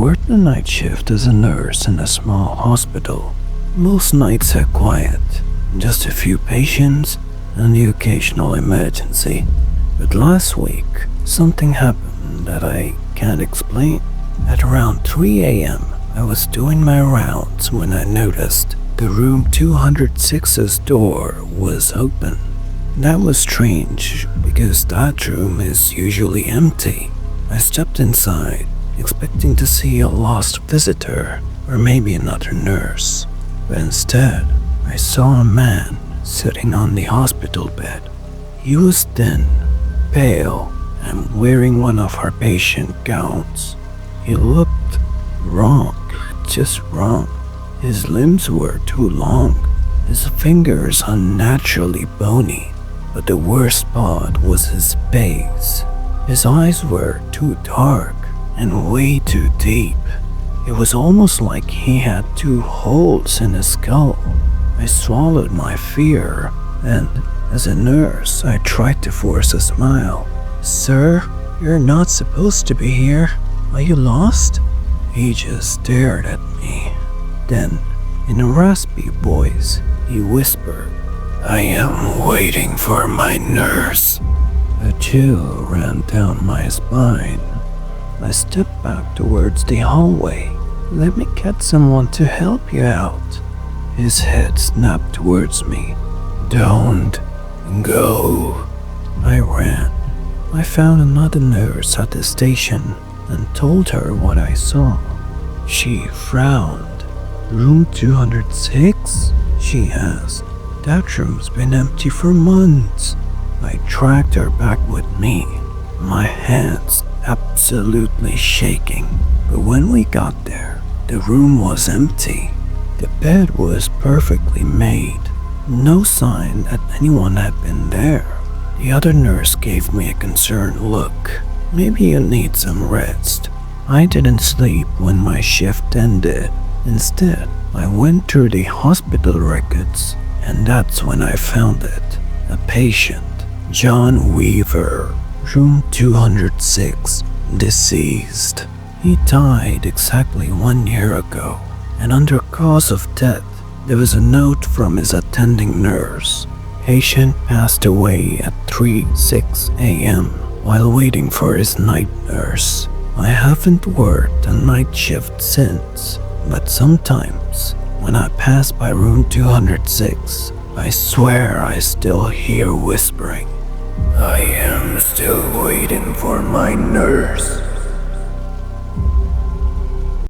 worked the night shift as a nurse in a small hospital. Most nights are quiet, just a few patients and the occasional emergency. But last week, something happened that I can't explain. At around 3 a.m., I was doing my rounds when I noticed the room 206's door was open. That was strange because that room is usually empty. I stepped inside, expecting to see a lost visitor or maybe another nurse. But instead, I saw a man sitting on the hospital bed. He was thin, pale, and wearing one of her patient gowns. He looked wrong, just wrong. His limbs were too long, his fingers unnaturally bony, but the worst part was his face. His eyes were too dark and way too deep. It was almost like he had 2 holes in his skull. I swallowed my fear, and as a nurse, I tried to force a smile. "Sir, you're not supposed to be here. Are you lost?" He just stared at me. Then, in a raspy voice, he whispered, "I am waiting for my nurse." A chill ran down my spine. I stepped back towards the hallway. "Let me get someone to help you out." His head snapped towards me. "Don't go." I ran. I found another nurse at the station and told her what I saw. She frowned. "Room 206? She asked. "That room's been empty for months." I dragged her back with me, my hands absolutely shaking. But when we got there, the room was empty. The bed was perfectly made. No sign that anyone had been there. The other nurse gave me a concerned look. "Maybe you need some rest." I didn't sleep when my shift ended. Instead, I went through the hospital records, and that's when I found it. A patient, John Weaver, room 206, deceased. He died exactly 1 year ago, and under cause of death, there was a note from his attending nurse. Patient passed away at 3:06 a.m. while waiting for his night nurse. I haven't worked a night shift since, but sometimes when I pass by room 206, I swear I still hear whispering, "I am still waiting for my nurse."